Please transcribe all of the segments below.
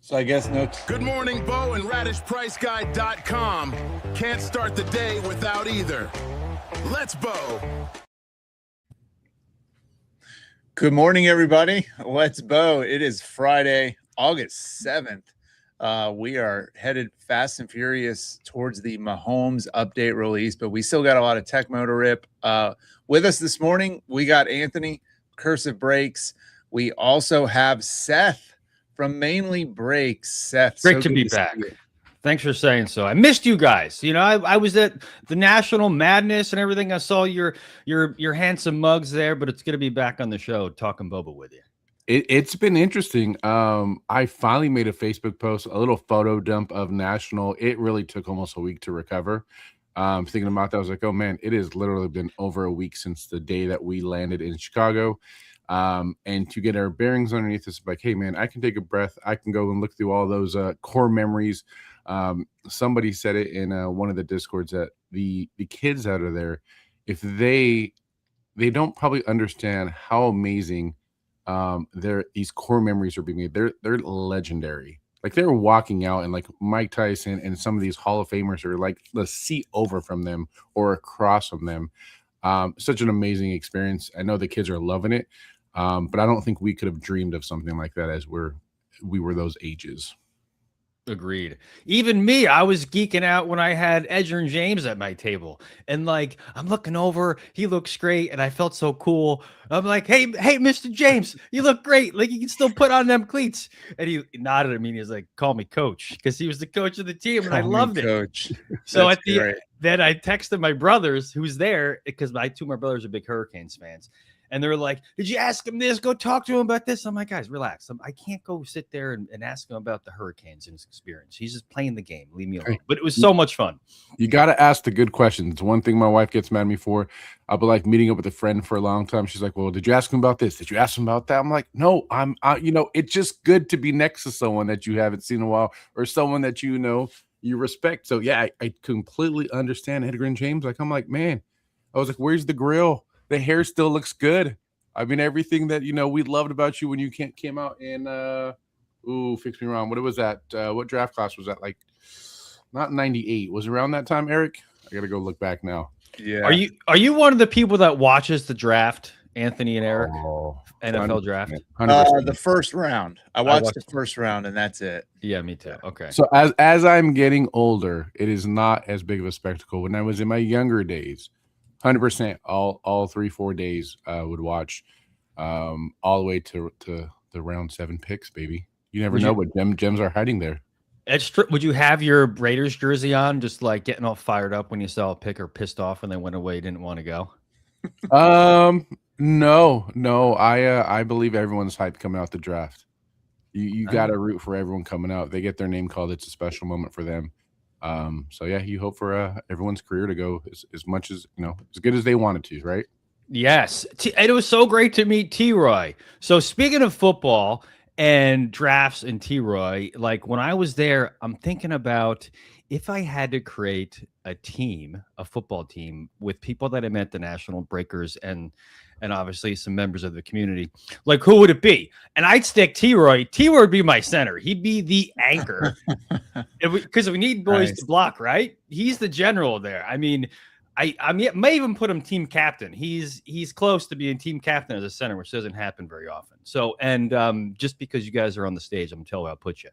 So I guess no. Good morning, Bo, and RadishPriceGuide.com. Can't start the day without either. Let's Bo. Good morning, everybody. Let's Bo. It is Friday, August 7th. We are headed fast and furious towards the Mahomes update release, but we still got a lot of tech motor rip. With us this morning, we got Anthony, Cursive Breaks. We also have Seth from Mainly Breaks. Seth, great to be back. Thanks for saying so. I missed you guys. You know, I was at the National Madness and everything. I saw your handsome mugs there, but it's good to be back on the show talking boba with you. It's been interesting. I finally made a Facebook post, a little photo dump of National. It really took almost a week to recover. Thinking about that, I was like, oh man, it has literally been over a week since the day that we landed in Chicago. And to get our bearings underneath us, like, hey man, I can take a breath. I can go and look through all those core memories. Somebody said it in one of the Discords that the kids out of there, if they don't probably understand how amazing these core memories are being made. They're legendary. Like they're walking out and like Mike Tyson and some of these Hall of Famers are like the seat over from them or across from them. Such an amazing experience. I know the kids are loving it. But I don't think we could have dreamed of something like that as we were those ages. Agreed. Even me, I was geeking out when I had Edgerrin James at my table. And like, I'm looking over, he looks great. And I felt so cool. I'm like, hey, Mr. James, you look great. Like you can still put on them cleats. And he nodded at me and he was like, call me coach. Because he was the coach of the team. And I loved it. Coach. So at the end, then I texted my brothers who's there because two of my brothers are big Hurricanes fans. And they're like, did you ask him this? Go talk to him about this. I'm like, guys, relax. I can't go sit there and ask him about the Hurricanes and his experience. He's just playing the game. Leave me alone. But it was so much fun. You got to ask the good questions. It's one thing my wife gets mad at me for. I'll be like meeting up with a friend for a long time. She's like, well, did you ask him about this? Did you ask him about that? I'm like, no, it's just good to be next to someone that you haven't seen in a while or someone that you respect. So, yeah, I completely understand Edgerrin James. Like, I'm like, man, I was like, where's the grill? The hair still looks good. I mean, everything that, we loved about you when you came out in, fix me wrong. What was that? What draft class was that? Like, not 98. Was it around that time, Eric? I got to go look back now. Yeah. Are you one of the people that watches the draft, Anthony and Eric? NFL draft? 100%. The first round. I watched the first round, and that's it. Yeah, me too. Okay. So as I'm getting older, it is not as big of a spectacle. When I was in my younger days, 100% all 3-4 days would watch all the way to the round 7 picks, baby. You never know what gems are hiding there. Would you have your Raiders jersey on, just like getting all fired up when you saw a pick or pissed off when they went away, didn't want to go? No. I believe everyone's hyped coming out the draft. You got to root for everyone coming out. They get their name called. It's a special moment for them. So yeah, you hope for everyone's career to go as much as as good as they wanted to, right? Yes, and it was so great to meet T-Roy. So speaking of football and drafts and T-Roy, like when I was there, I'm thinking about if I had to create a football team with people that I met, the National Breakers and obviously some members of the community, like who would it be? And I'd stick T-Roy. T-Roy would be my center. He'd be the anchor because we need boys to block, right? He's the general there. I mean, I may even put him team captain. He's close to being team captain as a center, which doesn't happen very often. So, and just because you guys are on the stage, I'm telling you, I'll put you.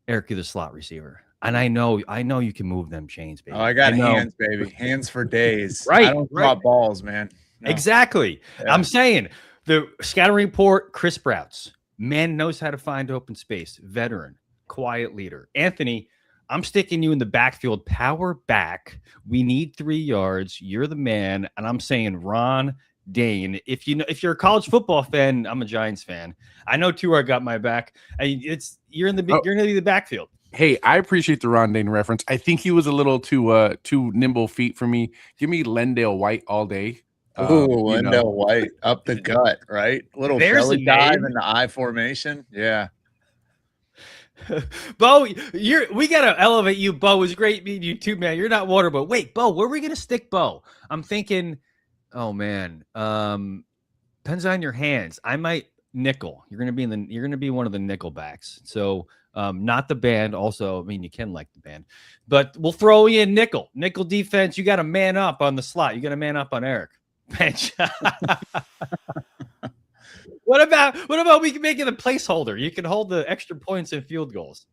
Eric, you're the slot receiver. And I know you can move them chains, baby. Oh, I got hands, baby. Hands for days. Right. I don't drop balls, man. No. Exactly. Yeah. I'm saying the scouting report, Chris Brouts, man knows how to find open space, veteran, quiet leader. Anthony, I'm sticking you in the backfield, power back. We need 3 yards. You're the man. And I'm saying Ron Dayne. If you're a college football fan, I'm a Giants fan. I know T-Roy got my back. You're going to be the backfield. Hey, I appreciate the Ron Dayne reference. I think he was a little too nimble feet for me. Give me Lendale White all day. Lendale White up the gut, right? Little belly dive in the I formation. Yeah. Bo, we gotta elevate you. Bo, it was great meeting you too, man. You're not water, but wait, Bo, where are we gonna stick Bo? I'm thinking, oh man, depends on your hands. I might nickel. You're gonna be one of the nickel backs. So not the band. Also, I mean, you can like the band, but we'll throw you in nickel defense. You got to man up on the slot. You got to man up on Eric bench. What about we can make it a placeholder? You can hold the extra points and field goals.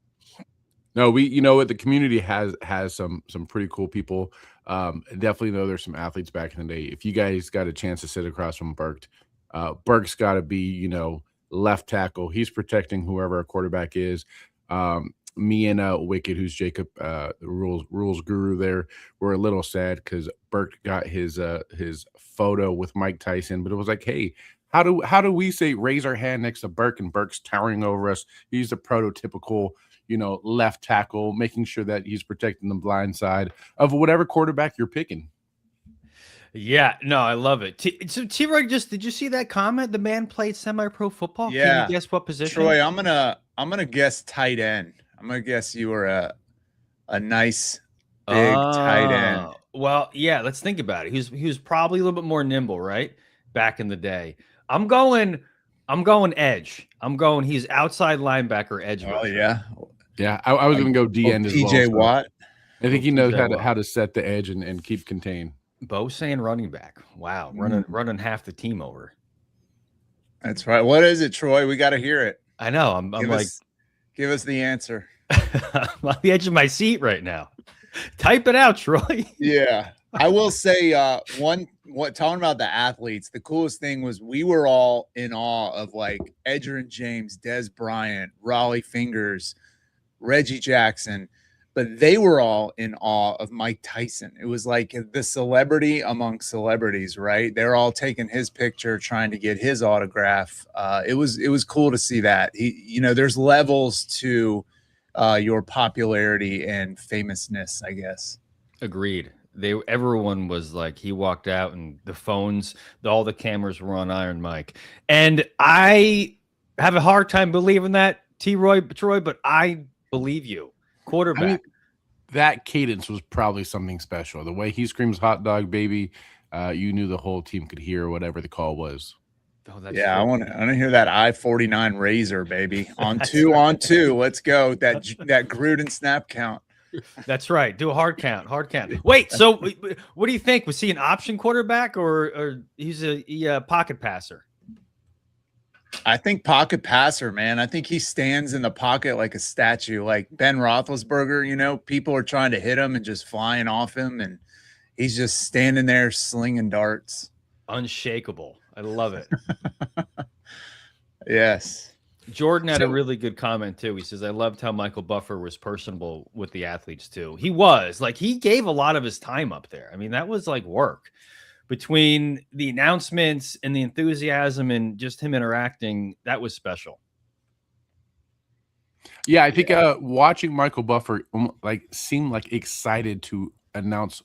No, the community has some pretty cool people. Definitely know there's some athletes back in the day. If you guys got a chance to sit across from Burke's got to be, left tackle. He's protecting whoever a quarterback is. Me and Wicked, who's Jacob, the rules guru there, were a little sad because Burke got his photo with Mike Tyson, but it was like, hey, how do we say raise our hand next to Burke, and Burke's towering over us? He's the prototypical, left tackle, making sure that he's protecting the blind side of whatever quarterback you're picking. Yeah, no, I love it. So T-Roy, did you see that comment? The man played semi-pro football. Yeah. Can you guess what position? Troy, I'm gonna guess tight end. I'm gonna guess you were a nice big tight end. Well, yeah, let's think about it. He was probably a little bit more nimble, right? Back in the day. I'm going edge. He's outside linebacker, edge. Oh yeah. Yeah, I was going to go D end as well. TJ Watt. I think he knows how to set the edge and keep contained. Bo saying running back. Wow, running half the team over. That's right. What is it, Troy? We got to hear it. I know. I'm give us the answer. I'm on the edge of my seat right now. Type it out, Troy. Yeah, I will say talking about the athletes, the coolest thing was we were all in awe of like Edgerrin James, Des Bryant, Raleigh Fingers, Reggie Jackson, but they were all in awe of Mike Tyson. It was like the celebrity among celebrities, right? They're all taking his picture, trying to get his autograph. It was cool to see that. There's levels to your popularity and famousness, I guess. Agreed. Everyone was like, he walked out and the phones, all the cameras were on Iron Mike. And I have a hard time believing that, Troy, but I believe you. Quarterback. I mean, that cadence was probably something special. The way he screams "hot dog, baby," you knew the whole team could hear whatever the call was. Oh, yeah, I want to hear that I-49 razor, baby. On two. Let's go. That Gruden snap count. That's right. Do a hard count. Wait, so what do you think? Was he an option quarterback or he's a pocket passer? I think pocket passer, man. I think he stands in the pocket like a statue, like Ben Roethlisberger. People are trying to hit him and just flying off him, and he's just standing there slinging darts. Unshakable. I love it. Yes. Jordan had a really good comment too. He says, I loved how Michael Buffer was personable with the athletes too. He was like, he gave a lot of his time up there. I mean, that was like work between the announcements and the enthusiasm and just him interacting. That was special. Yeah. I think watching Michael Buffer seemed like excited to announce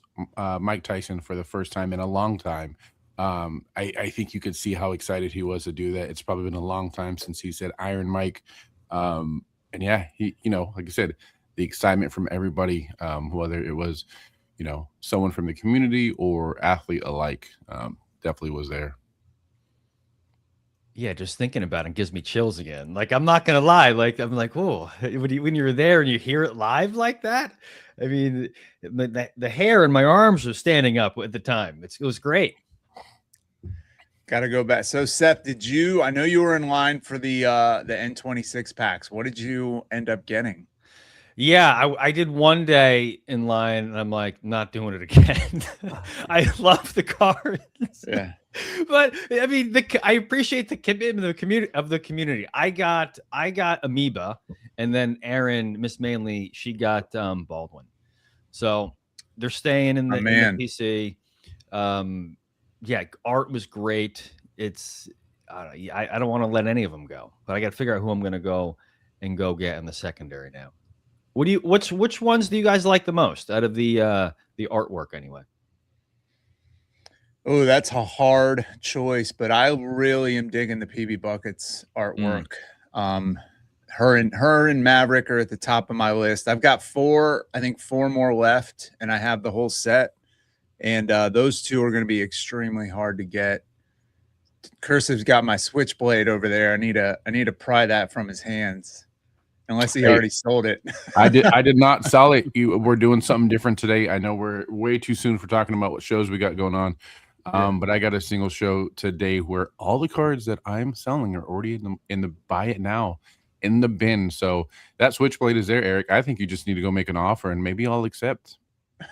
Mike Tyson for the first time in a long time. I think you could see how excited he was to do that. It's probably been a long time since he said Iron Mike. And yeah, he, like I said, the excitement from everybody, whether it was, someone from the community or athlete alike, definitely was there. Yeah, just thinking about it gives me chills again. Like, I'm not gonna lie. Like, I'm like, whoa, when you're there and you hear it live like that. I mean, the hair in my arms was standing up at the time. It was great. Got to go back. So Seth, I know you were in line for the N26 packs. What did you end up getting? Yeah, I did one day in line and I'm like, not doing it again. I love the cards. Yeah. But I mean, I appreciate the commitment of the community. I got Amoeba, and then Miss Manley, she got Baldwin. So they're staying in the PC. Yeah, art was great. I don't want to let any of them go, but I got to figure out who I'm going to go get in the secondary now. Which ones do you guys like the most out of the artwork anyway? Oh, that's a hard choice, but I really am digging the PB Buckets artwork. Her and Maverick are at the top of my list. I've got four more left, and I have the whole set. And those two are going to be extremely hard to get. Cursive's got my switchblade over there. I need to pry that from his hands, unless he already sold it. I did not sell it. We're doing something different today. I know we're way too soon for talking about what shows we got going on. But I got a single show today where all the cards that I'm selling are already in the buy it now in the bin. So that switchblade is there, Eric. I think you just need to go make an offer and maybe I'll accept.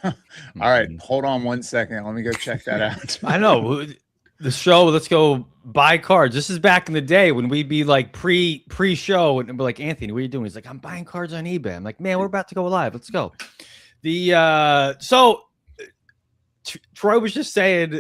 All right, hold on 1 second. Let me go check that out. I know the show. Let's go buy cards. This is back in the day when we'd be like pre-show and be like, Anthony, what are you doing? He's like, I'm buying cards on eBay. I'm like, man, we're about to go live. Let's go. Troy was just saying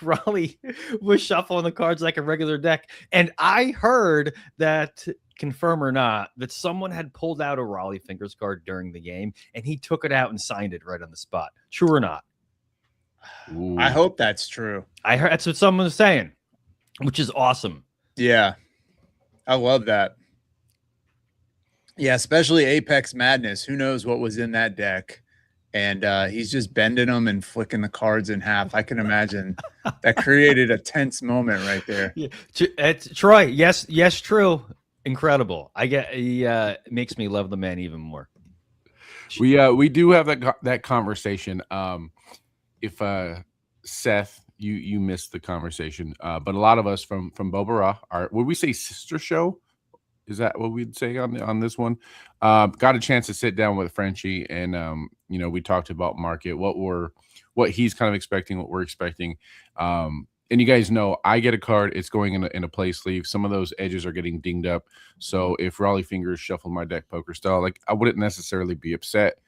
Raleigh was shuffling the cards like a regular deck. And I heard that, confirm or not, that someone had pulled out a Raleigh Fingers card during the game and he took it out and signed it right on the spot. True or not? Ooh. I hope that's true. I heard that's what someone was saying, which is awesome. Yeah. I love that. Yeah, especially Apex Madness. Who knows what was in that deck? And he's just bending them and flicking the cards in half. I can imagine that created a tense moment right there. Yeah. Troy, yes, true. Incredible. He makes me love the man even more. We do have that conversation. If Seth, you missed the conversation, but a lot of us from Bobara, would we say sister show? Is that what we'd say on this one? Got a chance to sit down with Frenchie and we talked about market, what he's kind of expecting, what we're expecting. And you guys know I get a card, it's going in a play sleeve. Some of those edges are getting dinged up. So if Raleigh Fingers shuffled my deck poker style, like I wouldn't necessarily be upset.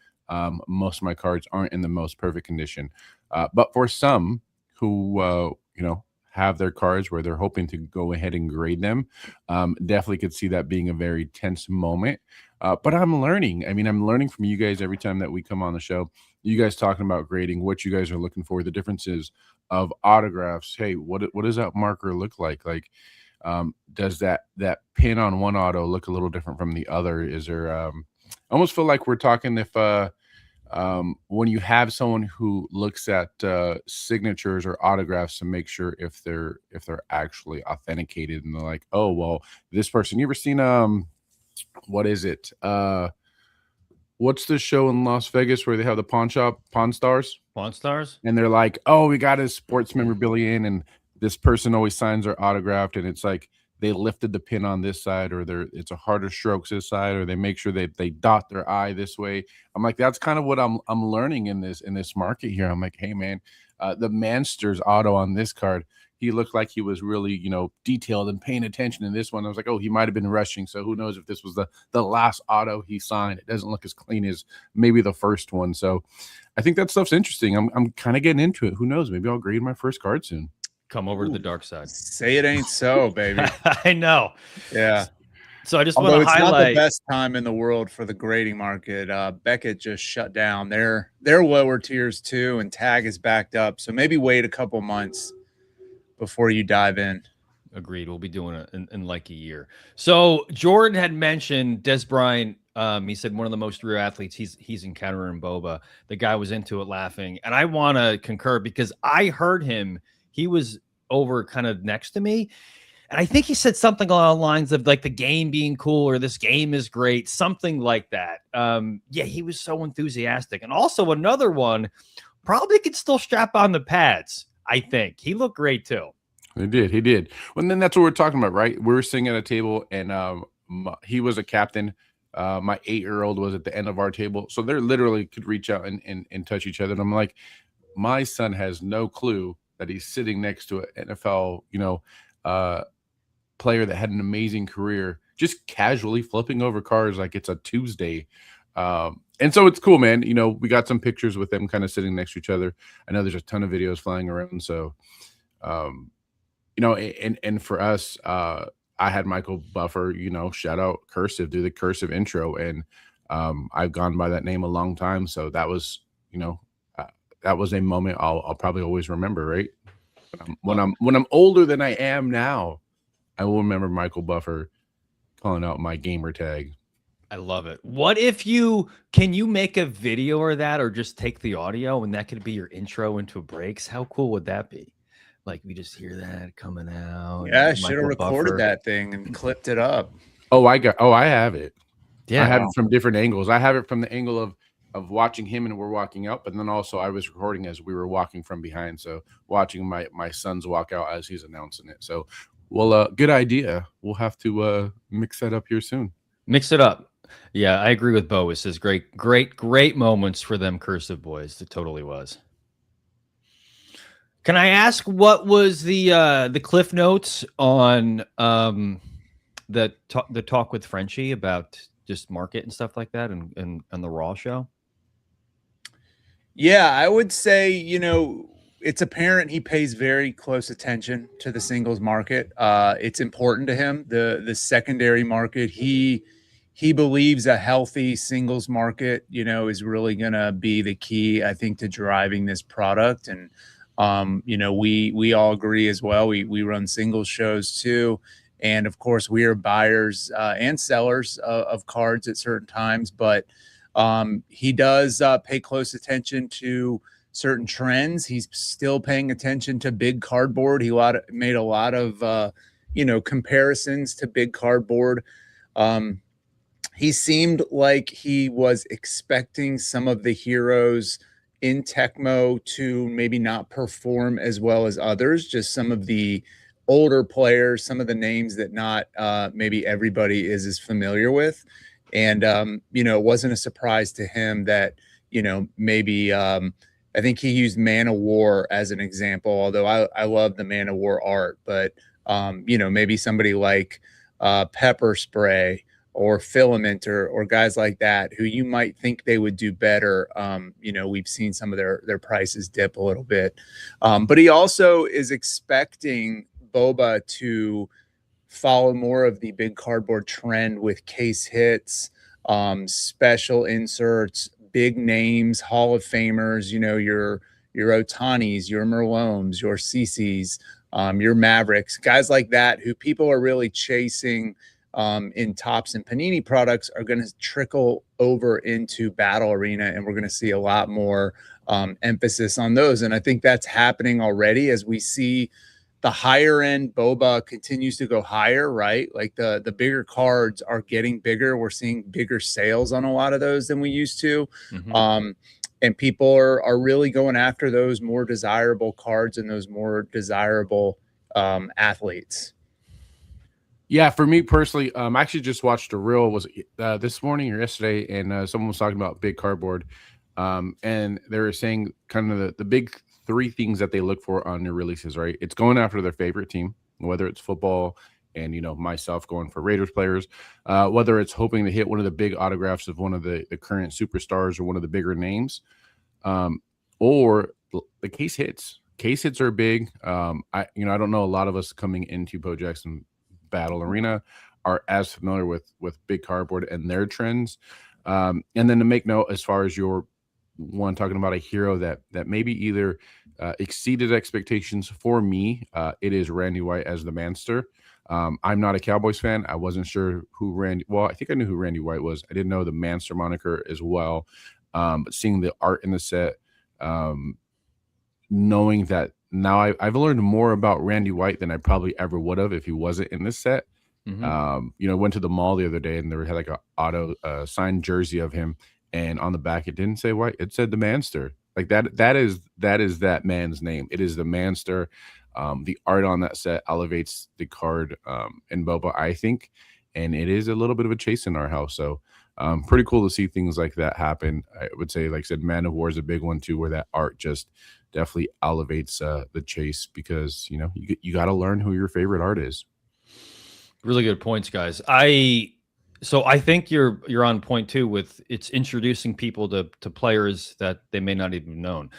Most of my cards aren't in the most perfect condition. But for some who have their cards where they're hoping to go ahead and grade them, definitely could see that being a very tense moment. But I'm learning. I mean, I'm learning from you guys every time that we come on the show. You guys talking about grading, what you guys are looking for, the differences of autographs. Hey, what does that marker look like? Like, does that pin on one auto look a little different from the other? Is there? I almost feel like we're talking if when you have someone who looks at signatures or autographs to make sure if they're actually authenticated, and they're like, oh well, this person. You ever seen what is it? What's the show in Las Vegas where they have the pawn shop, Pawn Stars? Pawn Stars? And they're like, oh, we got his sports memorabilia in, and this person always signs their autographed, and it's like they lifted the pin on this side, or it's a harder strokes this side, or they make sure they dot their I this way. I'm like, that's kind of what I'm learning in this market here. I'm like, hey man, the Mansters auto on this card, he looked like he was really, detailed and paying attention in this one. I was like, oh, he might have been rushing. So who knows if this was the last auto he signed. It doesn't look as clean as maybe the first one. So I think that stuff's interesting. I'm kind of getting into it. Who knows? Maybe I'll grade my first card soon. Come over to the dark side. Say it ain't so, baby. I know. Yeah. So I just want to it's highlight. Not the best time in the world for the grading market. Beckett just shut down. They're lower tiers too, and Tag is backed up. So maybe wait a couple months before you dive in. Agreed. We'll be doing it in like a year. So Jordan had mentioned Des Bryant. He said one of the most rare athletes he's encountering in Boba. The guy was into it laughing. And I want to concur because I heard him. He was over kind of next to me. And I think he said something along the lines of like the game being cool or this game is great, something like that. Yeah, he was so enthusiastic. And also another one probably could still strap on the pads. I think he looked great too. He did. Well, then that's what we're talking about, right? We were sitting at a table and he was a captain. My 8-year-old was at the end of our table. So they literally could reach out and touch each other. And I'm like, my son has no clue that he's sitting next to an NFL, player that had an amazing career, just casually flipping over cars like it's a Tuesday. And so it's cool, man. We got some pictures with them kind of sitting next to each other. I know there's a ton of videos flying around. So, and for us, I had Michael Buffer, shout out Cursive, do the Cursive intro. And I've gone by that name a long time. So that was, that was a moment I'll probably always remember, right? When I'm older than I am now, I will remember Michael Buffer calling out my gamer tag. I love it. What if can you make a video or that, or just take the audio and that could be your intro into breaks? How cool would that be? Like we just hear that coming out. Yeah, I and should have Michael recorded Buffer. that thing and clipped it up. I have it. Yeah, I have it from different angles. I have it from the angle of watching him and we're walking out, but then also I was recording as we were walking from behind. So watching my sons walk out as he's announcing it. So, well, good idea. We'll have to mix that up here soon. Mix it up. Yeah, I agree with Bo. It says great moments for them cursive boys. It totally was. Can I ask what was the cliff notes on the talk with Frenchie about just market and stuff like that and the Raw show? Yeah, I would say, it's apparent he pays very close attention to the singles market. It's important to him, the secondary market. He believes a healthy singles market, is really going to be the key, I think, to driving this product. And, we all agree as well. We run singles shows too. And of course, we are buyers and sellers of cards at certain times, but he does pay close attention to certain trends. He's still paying attention to big cardboard. He made a lot of, comparisons to big cardboard. He seemed like he was expecting some of the heroes in Tecmo to maybe not perform as well as others, just some of the older players, some of the names that not maybe everybody is as familiar with. And, it wasn't a surprise to him that, maybe I think he used Man of War as an example, although I love the Man of War art, but, maybe somebody like Pepper Spray or Filament or guys like that who you might think they would do better. We've seen some of their prices dip a little bit. But he also is expecting Boba to follow more of the big cardboard trend with case hits, special inserts, big names, Hall of Famers, your Otanis, your Merlomes, your CCs, your Mavericks, guys like that who people are really chasing in Topps and Panini products are going to trickle over into Battle Arena, and we're going to see a lot more emphasis on those. And I think that's happening already as we see the higher end Boba continues to go higher, right? Like the bigger cards are getting bigger. We're seeing bigger sales on a lot of those than we used to. Mm-hmm. And people are really going after those more desirable cards and those more desirable athletes. Yeah, for me personally, I actually just watched a reel, was this morning or yesterday, and someone was talking about big cardboard, and they were saying kind of the big three things that they look for on new releases, right? It's going after their favorite team, whether it's football and, myself going for Raiders players, whether it's hoping to hit one of the big autographs of one of the current superstars or one of the bigger names, or the case hits. Case hits are big. I don't know a lot of us coming into Bo Jackson Battle Arena are as familiar with big cardboard and their trends. And then to make note, as far as your one talking about a hero that maybe either exceeded expectations for me, it is Randy White as the Manster. I'm not a Cowboys fan. I wasn't sure I think I knew who Randy White was. I didn't know the Manster moniker as well. But seeing the art in the set, knowing that now I've learned more about Randy White than I probably ever would have if he wasn't in this set. Mm-hmm. Went to the mall the other day and they had like a auto signed jersey of him, and on the back it didn't say White, it said the Manster. Like that is that man's name. It is the Manster. The art on that set elevates the card in Boba, I think, and it is a little bit of a chase in our house. So pretty cool to see things like that happen. I would say, like I said, Man of War is a big one too, where that art just definitely elevates the chase, because you got to learn who your favorite art is. Really good points, guys. So I think you're on point too with it's introducing people to players that they may not even known.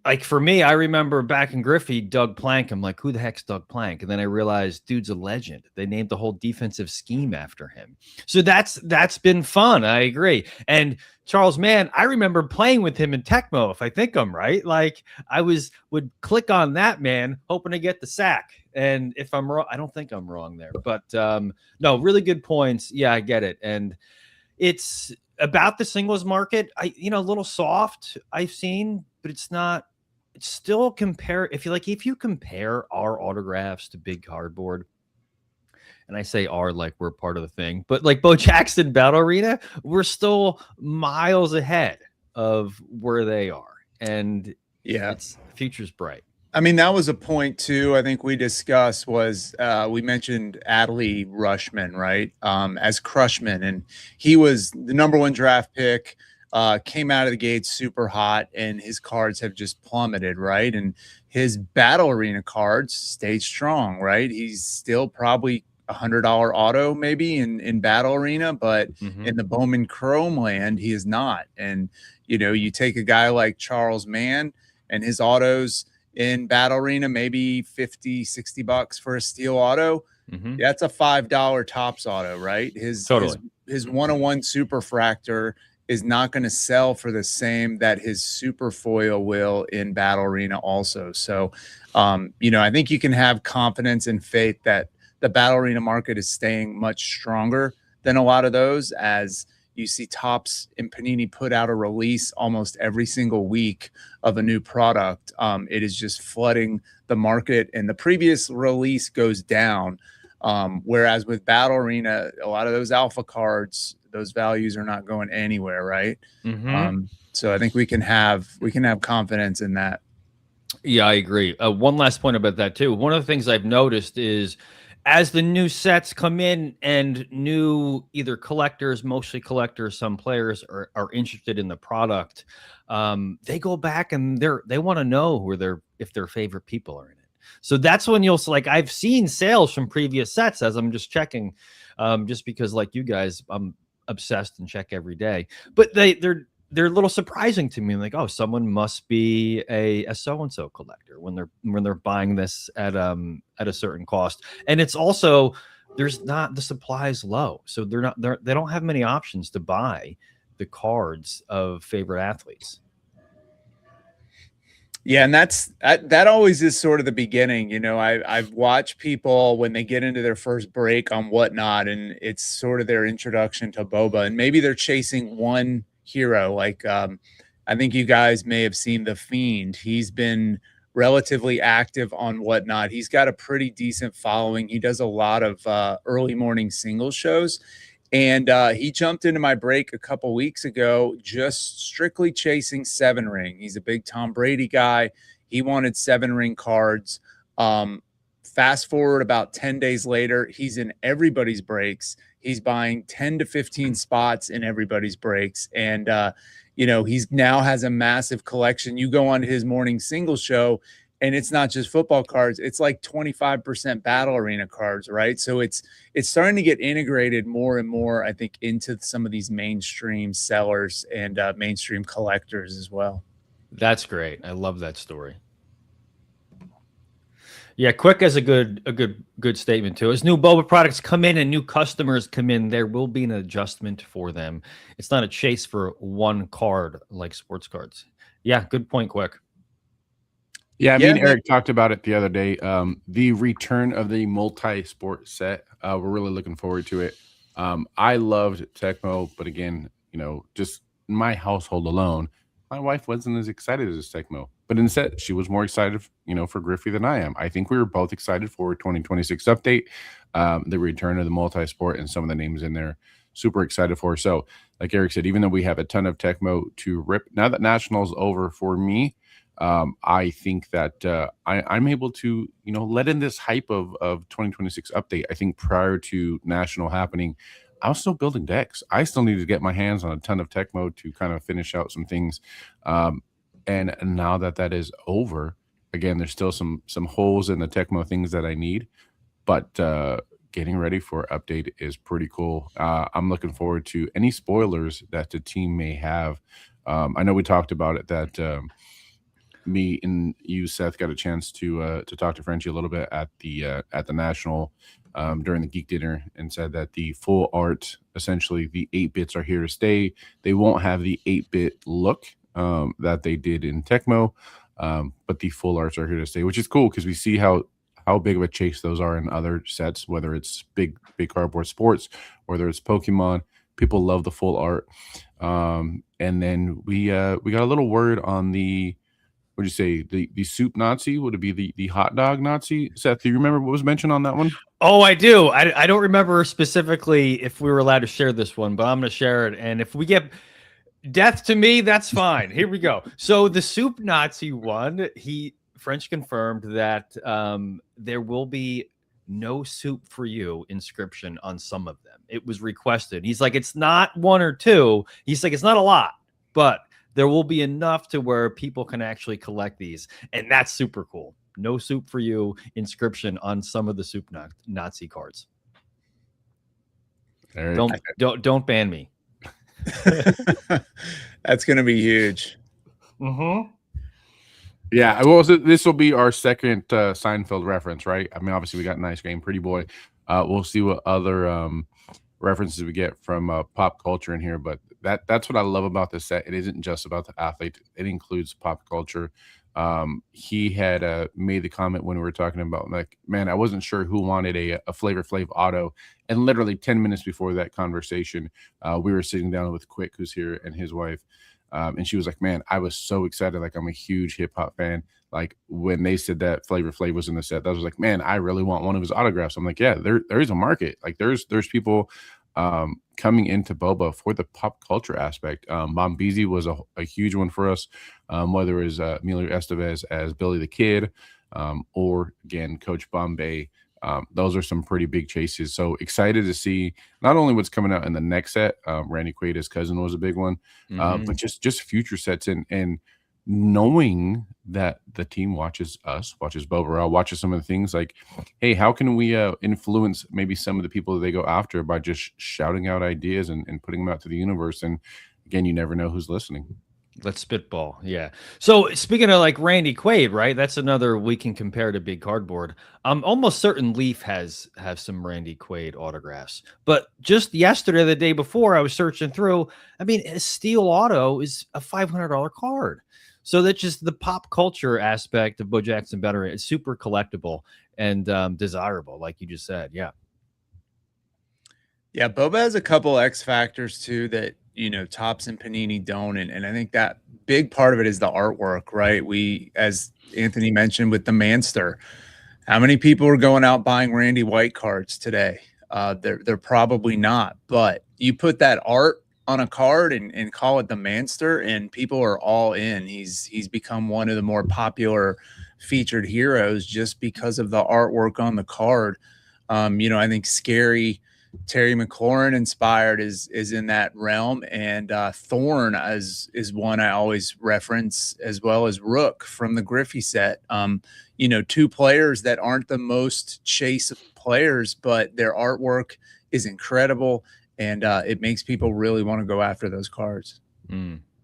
Like for me, I remember back in Griffey, Doug Plank. I'm like, who the heck's Doug Plank? And then I realized, dude's a legend. They named the whole defensive scheme after him. So that's been fun. I agree. And Charles Mann, I remember playing with him in Tecmo, if I think I'm right. Like I would click on that man, hoping to get the sack. And if I'm wrong, I don't think I'm wrong there. But no, really good points. Yeah, I get it. And it's about the singles market. A little soft I've seen, but it's not still compare, if you compare our autographs to big cardboard, and I say our like we're part of the thing, but like Bo Jackson Battle Arena, we're still miles ahead of where they are. And Yeah, it's future's bright. I mean, that was a point too. I think we discussed was we mentioned Adley Rushman, right? As Crushman, and he was the #1 draft pick. Came out of the gate super hot, and his cards have just plummeted, right? And his Battle Arena cards stayed strong, right? He's still probably $100 auto maybe in Battle Arena, but in the Bowman Chrome land, he is not. And you take a guy like Charles Mann and his autos in Battle Arena, maybe $50-$60 for a steel auto. That's a $5 tops auto, right? His 101 Superfractor is not going to sell for the same that his super foil will in Battle Arena also. So I think you can have confidence and faith that the Battle Arena market is staying much stronger than a lot of those, as you see Topps and Panini put out a release almost every single week of a new product. It is just flooding the market, and the previous release goes down. Whereas with Battle Arena, a lot of those alpha cards, those values are not going anywhere, right? So I think we can have confidence in that. Yeah, I agree. One last point about that too. One of the things I've noticed is as the new sets come in and new either collectors, mostly collectors, some players are interested in the product, they go back and they want to know if their favorite people are in it. So that's when you'll like, I've seen sales from previous sets as I'm just checking, just because like you guys, I'm obsessed and check every day. But they're a little surprising to me. Like, oh, someone must be a so-and-so collector when they're buying this at a certain cost. And it's also, the supply is low. So they don't have many options to buy the cards of favorite athletes. Yeah, and that always is sort of the beginning. I've watched people when they get into their first break on Whatnot, and it's sort of their introduction to Boba, and maybe they're chasing one hero. Like I think you guys may have seen The Fiend. He's been relatively active on Whatnot. He's got a pretty decent following. He does a lot of early morning single shows. And he jumped into my break a couple weeks ago, just strictly chasing 7-ring. He's a big Tom Brady guy. He wanted 7-ring cards. Fast forward about 10 days later, he's in everybody's breaks. He's buying 10 to 15 spots in everybody's breaks. And, he's now has a massive collection. You go on his morning single show, and it's not just football cards. It's like 25% Battle Arena cards, right? So it's starting to get integrated more and more, I think, into some of these mainstream sellers and mainstream collectors as well. That's great. I love that story. Yeah, Quick has a good statement too. As new Boba products come in and new customers come in, there will be an adjustment for them. It's not a chase for one card like sports cards. Yeah, good point, Quick. Yeah, me and Eric talked about it the other day. The return of the multi-sport set. We're really looking forward to it. I loved Tecmo, but again, just my household alone, my wife wasn't as excited as Tecmo. But instead, she was more excited, for Griffey than I am. I think we were both excited for 2026 update, the return of the multi-sport and some of the names in there. Super excited for. So, like Eric said, even though we have a ton of Tecmo to rip, now that National's over for me, I think that I'm able to, let in this hype of 2026 update. I think prior to National happening, I was still building decks. I still needed to get my hands on a ton of Tecmo to kind of finish out some things. And now that is over, again, there's still some holes in the Tecmo things that I need, but getting ready for update is pretty cool. I'm looking forward to any spoilers that the team may have. I know we talked about it that me and you, Seth, got a chance to talk to Frenchie a little bit at the National during the Geek Dinner, and said that the full art, essentially the 8-bits are here to stay. They won't have the 8-bit look that they did in Tecmo, but the full arts are here to stay, which is cool because we see how big of a chase those are in other sets, whether it's big cardboard sports, whether it's Pokemon. People love the full art. And then we got a little word on the would you say the soup Nazi? Would it be the hot dog Nazi? Seth, do you remember what was mentioned on that one? Oh, I do. I don't remember specifically if we were allowed to share this one, but I'm going to share it. And if we get death to me, that's fine. Here we go. So the soup Nazi one, French confirmed that there will be no soup for you inscription on some of them. It was requested. He's like, it's not one or two. He's like, it's not a lot, but there will be enough to where people can actually collect these. And that's super cool. No soup for you inscription on some of the soup Nazi cards. Don't ban me. That's going to be huge. Mm-hmm. Yeah, well, this will be our second Seinfeld reference, right? I mean, obviously we got Nice Game, Pretty Boy. We'll see what other references we get from pop culture in here, but that's what I love about this set. It isn't just about the athlete; it includes pop culture. He had made the comment when we were talking about, like, man, I wasn't sure who wanted a Flavor Flav auto, and literally 10 minutes before that conversation, we were sitting down with Quick, who's here, and his wife. And she was like, man, I was so excited. Like, I'm a huge hip hop fan. Like, when they said that Flavor Flav was in the set, that was like, man, I really want one of his autographs. I'm like, yeah, there is a market. Like, there's people coming into Boba for the pop culture aspect. Bombizi was a huge one for us, whether it was Emilio Estevez as Billy the Kid, or again, Coach Bombay. Those are some pretty big chases. So excited to see not only what's coming out in the next set. Randy Quaid, his cousin, was a big one, but just future sets and knowing that the team watches us, watches Bo Burrell, watches some of the things like, hey, how can we influence maybe some of the people that they go after by just shouting out ideas and putting them out to the universe? And again, you never know who's listening. Let's spitball. Yeah. So speaking of like Randy Quaid, right? That's another we can compare to Big Cardboard. I'm almost certain Leaf have some Randy Quaid autographs. But just yesterday, the day before, I was searching through. I mean, a steel auto is a $500 card. So that's just the pop culture aspect of Bo Jackson Veteran. It's super collectible and desirable, like you just said. Yeah. Yeah, Boba has a couple X factors too that, you know, Topps and Panini don't. And I think that big part of it is the artwork, right? We, as Anthony mentioned with the Manster, how many people are going out buying Randy White cards today? They're probably not, but you put that art on a card and call it the Manster, and people are all in. He's become one of the more popular featured heroes just because of the artwork on the card. You know, I think Scary Terry McLaurin inspired is in that realm, and Thorn is one I always reference, as well as Rook from the Griffey set. You know, two players that aren't the most chase players, but their artwork is incredible, and it makes people really want to go after those cards.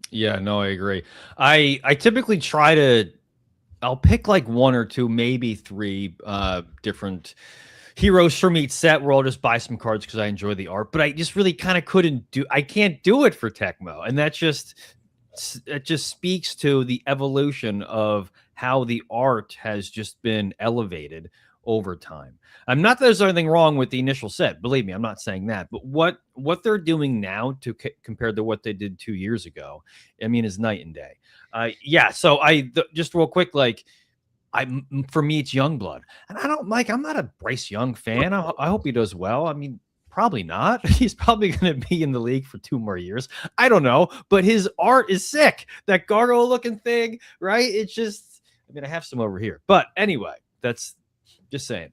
Yeah, no, I agree. I typically try to, I'll pick like one or two, maybe three different heroes from each set where I'll just buy some cards because I enjoy the art, but I just really kind of I can't do it for Tecmo. And it just speaks to the evolution of how the art has just been elevated over time. I'm not that there's anything wrong with the initial set. Believe me, I'm not saying that. But what they're doing now to compared to what they did 2 years ago, I mean, is night and day. Yeah. So just real quick, like, for me, it's Youngblood, and I'm not a Bryce Young fan. I hope he does well. I mean, probably not. He's probably going to be in the league for 2 more years. I don't know, but his art is sick. That gargoyle looking thing, right? It's just, I mean, I have some over here, but anyway, that's just saying.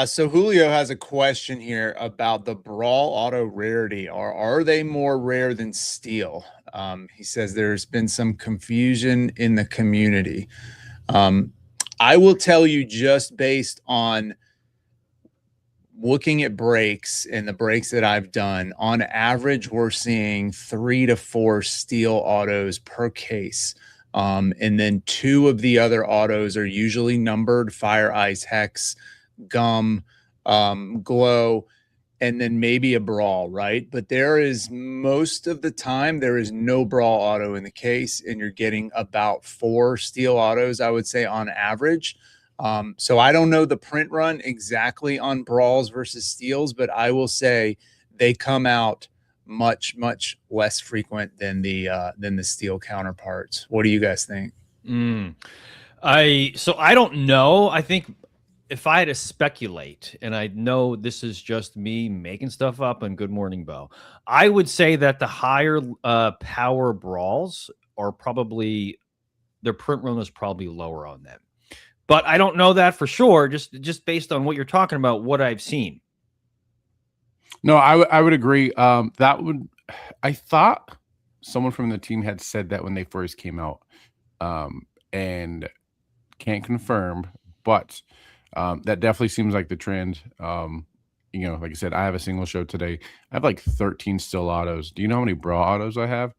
So Julio has a question here about the Brawl auto rarity. Are they more rare than steel? He says there's been some confusion in the community. I will tell you, just based on looking at breaks and the breaks that I've done, on average, we're seeing 3 to 4 steel autos per case. And then 2 of the other autos are usually numbered: Fire, Ice, Hex, Gum, Glow, and then maybe a Brawl, right? But most of the time, there is no Brawl auto in the case, and you're getting about 4 steel autos, I would say, on average. So I don't know the print run exactly on Brawls versus steels, but I will say they come out much less frequent than the steel counterparts. What do you guys think? I don't know. I think if I had to speculate, and I know this is just me making stuff up, and Good Morning Bo, I would say that the higher power brawls are probably, their print run is probably lower on them. But I don't know that for sure, just based on what you're talking about, what I've seen. No, I would agree. I thought someone from the team had said that when they first came out, and can't confirm, but that definitely seems like the trend. Like I said, I have a single show today. I have like 13 still autos. Do you know how many bra autos I have?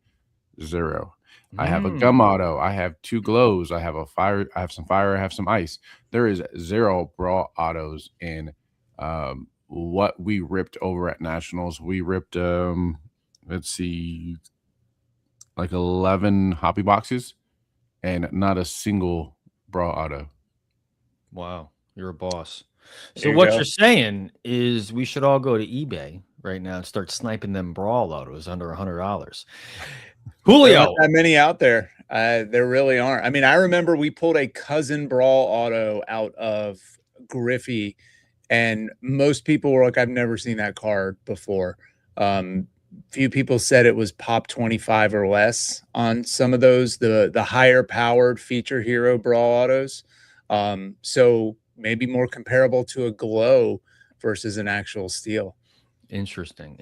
0. I have a gum auto. I have 2 glows. I have a fire. I have some fire. I have some ice. There is 0 bra autos in what we ripped over at Nationals. We ripped let's see, like 11 hobby boxes, and not a single bra auto. Wow, you're a boss. So what you're saying is we should all go to eBay right now and start sniping them brawl autos under $100. Julio, there aren't that many out there. There really aren't. I mean, I remember we pulled a cousin brawl auto out of Griffey, and most people were like, "I've never seen that card before." Few people said it was pop 25 or less on some of those, the higher powered feature hero brawl autos. So maybe more comparable to a glow versus an actual steel. Interesting.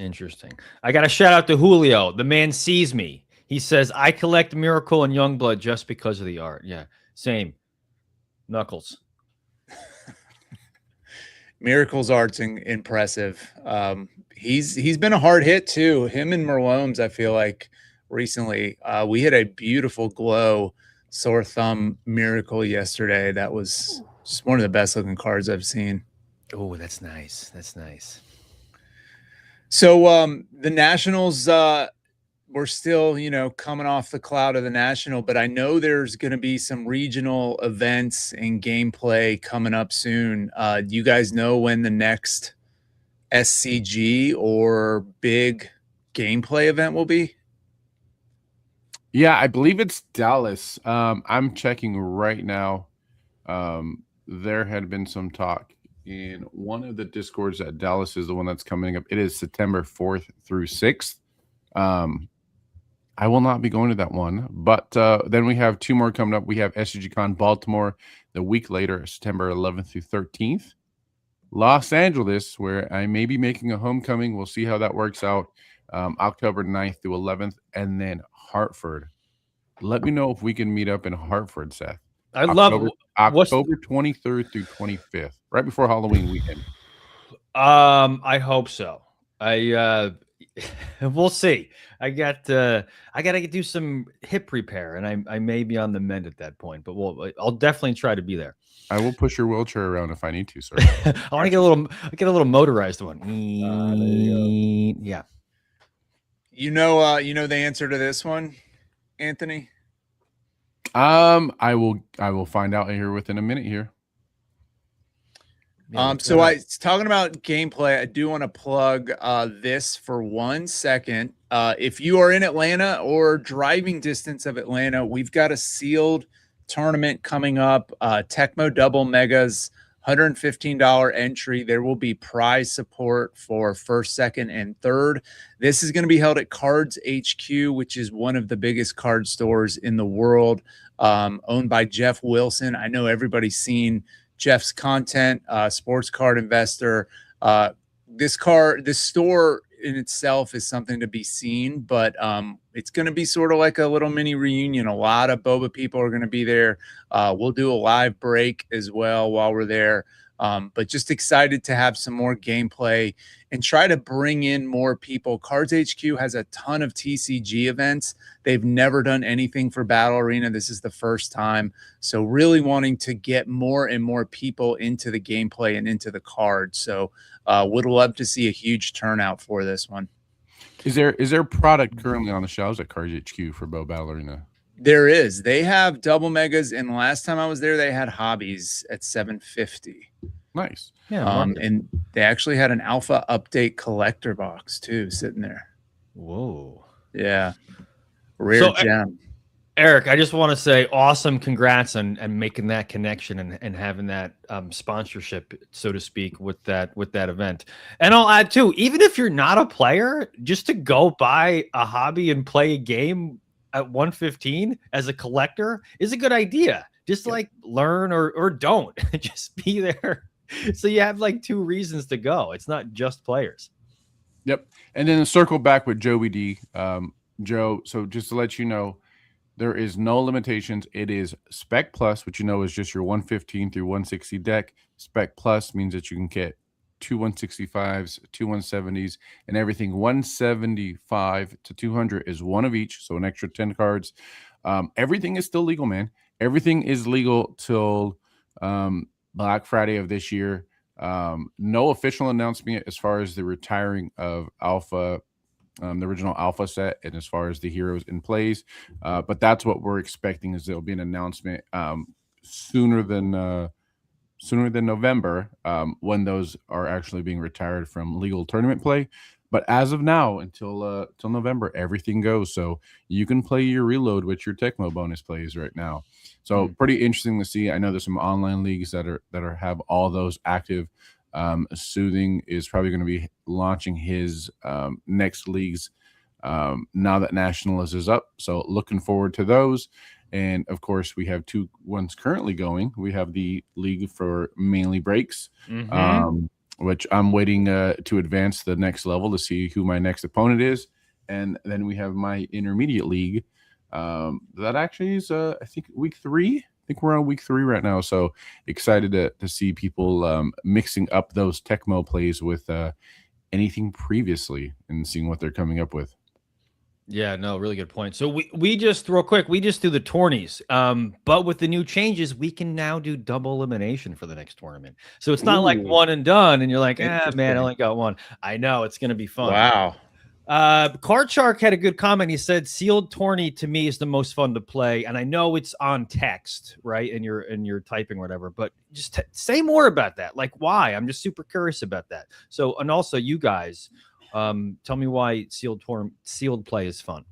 I got a shout out to Julio. The man sees me. He says, I collect Miracle and Youngblood just because of the art. Yeah, same. Knuckles. Miracle's art's impressive. He's been a hard hit too. Him and Merlomes, I feel like recently. We had a beautiful glow sore thumb Miracle yesterday. That was just one of the best looking cards I've seen. Oh, that's nice. So the Nationals, we're still, coming off the cloud of the National, but I know there's going to be some regional events and gameplay coming up soon. Do you guys know when the next SCG or big gameplay event will be? Yeah, I believe it's Dallas. I'm checking right now. There had been some talk in one of the Discords that Dallas is the one that's coming up. It is September 4th through 6th. I will not be going to that one, but then we have 2 more coming up. We have SCGCon Baltimore the week later, September 11th through 13th. Los Angeles, where I may be making a homecoming. We'll see how that works out. October 9th through 11th, and then Hartford. Let me know if we can meet up in Hartford, Seth. October 23rd through 25th, right before Halloween weekend. I hope so. We'll see. I got to do some hip repair, and I may be on the mend at that point, but I'll definitely try to be there. I will push your wheelchair around if I need to, sir. I want to get a little motorized one. Yeah. You know the answer to this one, Anthony? I will find out here within a minute here. So talking about gameplay, I do want to plug this for 1 second. If you are in Atlanta or driving distance of Atlanta, we've got a sealed tournament coming up. Tecmo Double Megas, $115 entry. There will be prize support for first, second, and third. This is going to be held at Cards HQ, which is one of the biggest card stores in the world, owned by Jeff Wilson. I know everybody's seen Jeff's content, sports card investor. This store in itself is something to be seen, but it's going to be sort of like a little mini reunion. A lot of Boba people are going to be there. We'll do a live break as well while we're there. But just excited to have some more gameplay and try to bring in more people. Cards HQ has a ton of TCG events. They've never done anything for Battle Arena. This is the first time. So really wanting to get more and more people into the gameplay and into the cards. So would love to see a huge turnout for this one. Is there product currently on the shelves at Cards HQ for Bo Battle Arena? There is. They have double megas, and last time I was there, they had hobbies at $750. Nice. Yeah. And they actually had an alpha update collector box too sitting there. Whoa. Yeah. Rare So, gem. Eric, I just want to say awesome congrats on making that connection and having that sponsorship, so to speak, with that event. And I'll add too, even if you're not a player, just to go buy a hobby and play a game at 115 as a collector is a good idea. Just like learn or don't. Just be there. So you have like 2 reasons to go. It's not just players. Yep. And then circle back with Joey D. Joe, so just to let you know, there is no limitations. It is Spec Plus, which is just your 115 through 160 deck. Spec Plus means that you can get 2 165s, 2 170s, and everything 175 to 200 is one of each, so an extra 10 cards. Everything is still legal, man. Everything is legal till Black Friday of this year. No official announcement as far as the retiring of Alpha, the original Alpha set, and as far as the heroes in plays, but that's what we're expecting, is there'll be an announcement sooner than November, when those are actually being retired from legal tournament play. But as of now, until November, everything goes. So you can play your reload with your Tecmo bonus plays right now. So pretty interesting to see. I know there's some online leagues that have all those active. Soothing is probably going to be launching his next leagues now that Nationals is up. So looking forward to those. And of course, we have 2 ones currently going. We have the league for mainly breaks, which I'm waiting to advance the next level to see who my next opponent is. And then we have my intermediate league that actually is, I think, week 3. I think we're on week 3 right now. So excited to see people mixing up those Tecmo plays with anything previously and seeing what they're coming up with. Yeah, no, really good point. So we just real quick, we just do the tourneys. But with the new changes, we can now do double elimination for the next tournament. So it's not like one and done, and you're like, man, I only got one. I know it's gonna be fun. Wow. Card Shark had a good comment. He said sealed tourney to me is the most fun to play, and I know it's on text, right? And you're typing or whatever, but just say more about that. Like, why? I'm just super curious about that. So, and also you guys, tell me why sealed play is fun.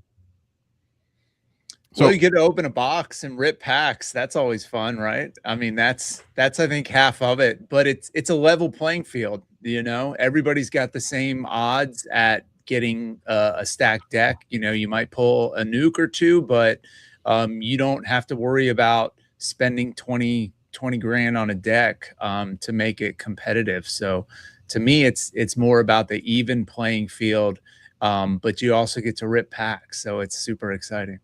So you get to open a box and rip packs. That's always fun, right? I mean, that's I think half of it, but it's a level playing field. Everybody's got the same odds at getting a stacked deck. You might pull a nuke or 2, but you don't have to worry about spending 20 grand on a deck to make it competitive. So to me, it's more about the even playing field, but you also get to rip packs. So it's super exciting.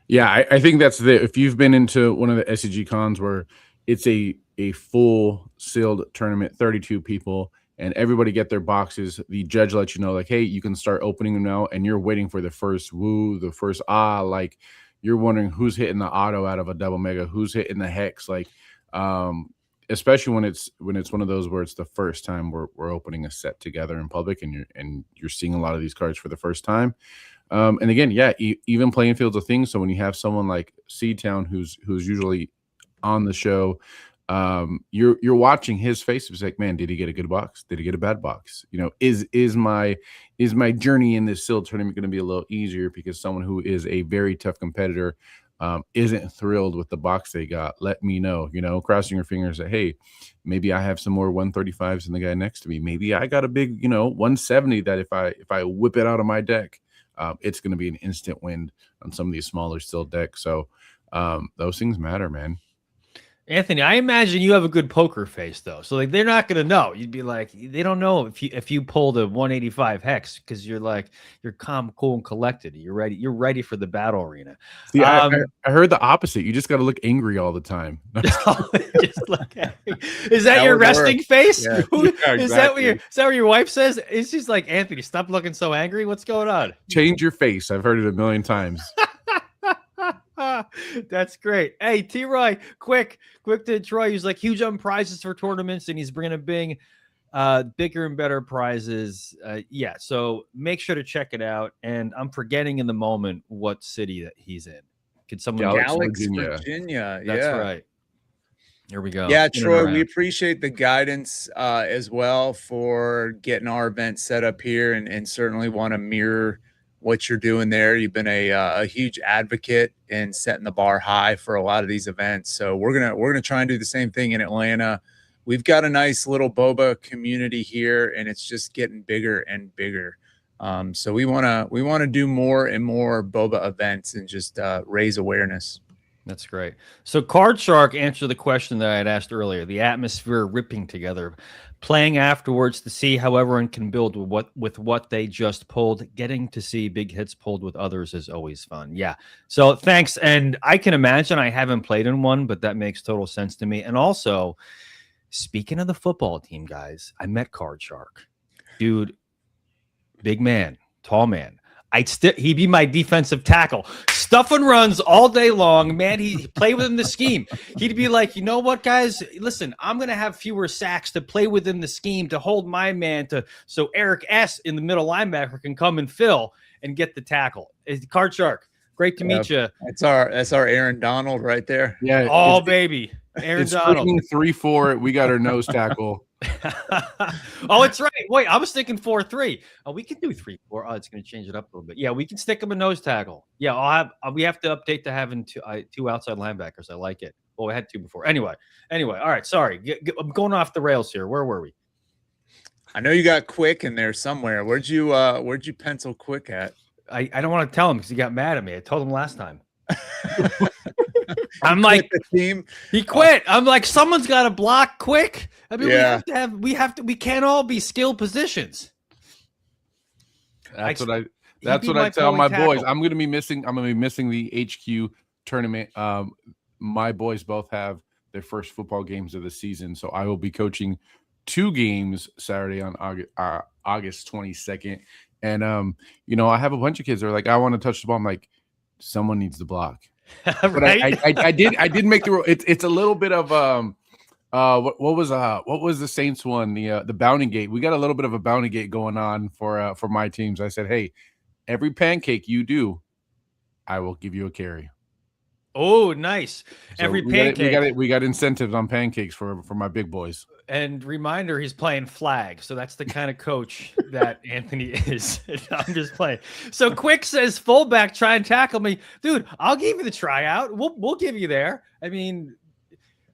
Yeah, I think that's if you've been into one of the SCG cons where it's a full sealed tournament, 32 people, and everybody get their boxes, the judge lets you know, like, hey, you can start opening them now, and you're waiting for the first woo, the first like you're wondering who's hitting the auto out of a double mega, who's hitting the hex, like especially when it's one of those where it's the first time we're opening a set together in public, and you're seeing a lot of these cards for the first time. And again, even playing fields of things. So when you have someone like Seatown who's usually on the show, you're watching his face. It's like, man, did he get a good box? Did he get a bad box? Is my journey in this sealed tournament going to be a little easier because someone who is a very tough competitor isn't thrilled with the box they got? Let me know. Crossing your fingers that, hey, maybe I have some more 135s than the guy next to me. Maybe I got a big 170 that if I whip it out of my deck, it's going to be an instant win on some of these smaller still decks. So those things matter, man. Anthony, I imagine you have a good poker face though. So like they're not going to know. You'd be like, they don't know if you pulled a 185 hex because you're calm, cool, and collected. You're ready for the battle arena. See, I heard the opposite. You just got to look angry all the time. Just look angry. Is that your resting face? Yeah. Is that what your wife says? It's just like, Anthony, stop looking so angry. What's going on? Change your face. I've heard it a million times. That's great. Hey, T-Roy, quick to Troy. He's like huge on prizes for tournaments, and he's bringing bigger and better prizes. So make sure to check it out. And I'm forgetting in the moment what city that he's in. Could someone? Galax, Virginia. That's right. Here we go. Yeah, Spin it Troy, we around. appreciate the guidance as well for getting our event set up here, and certainly want to mirror what you're doing there. You've been a huge advocate in setting the bar high for a lot of these events. So we're gonna try and do the same thing in Atlanta. We've got a nice little boba community here, and it's just getting bigger and bigger. So we wanna do more and more boba events and just raise awareness. That's great. So Card Shark answered the question that I had asked earlier, the atmosphere ripping together, playing afterwards to see how everyone can build with what they just pulled. Getting to see big hits pulled with others is always fun. Yeah. So thanks. And I can imagine, I haven't played in one, but that makes total sense to me. And also, speaking of the football team, guys, I met Card Shark. Dude, big man, tall man. He'd be my defensive tackle. Stuff and runs all day long, man. He play within the scheme. He'd be like, you know what, guys? Listen, I'm gonna have fewer sacks to play within the scheme to hold my man so Eric S. in the middle linebacker can come and fill and get the tackle. Card Shark, great to meet you. That's our Aaron Donald right there. Yeah. Oh, baby. Aaron Donald. 3-4. We got our nose tackle. Oh, it's right. Wait, I was thinking 4-3. Oh, we can do 3-4. Oh, it's going to change it up a little bit. Yeah, we can stick him a nose tackle. Yeah, we have to update to having two outside linebackers. I like it. Well, we had two before. Anyway. All right. Sorry, I'm going off the rails here. Where were we? I know you got Quick in there somewhere. Where'd you pencil Quick at? I don't want to tell him because he got mad at me. I told him last time. I'm like, the team. He quit. I'm like, someone's got to block Quick. I mean, Yeah. we can't all be skilled positions. That's what I tell my boys. I'm gonna be missing the HQ tournament. My boys both have their first football games of the season, so I will be coaching 2 games Saturday on August 22nd. And I have a bunch of kids that are like, I want to touch the ball. I'm like, someone needs to block. Right? But I did make the rule. It's a little bit of what was the Saints one, the bounty gate. We got a little bit of a bounty gate going on for my teams. I said, hey, every pancake you do, I will give you a carry. Oh, nice. So Every pancake. We got incentives on pancakes for my big boys. And reminder, he's playing flag. So that's the kind of coach that Anthony is. I'm just playing. So Quick says, fullback, try and tackle me. Dude, I'll give you the tryout. We'll give you there. I mean,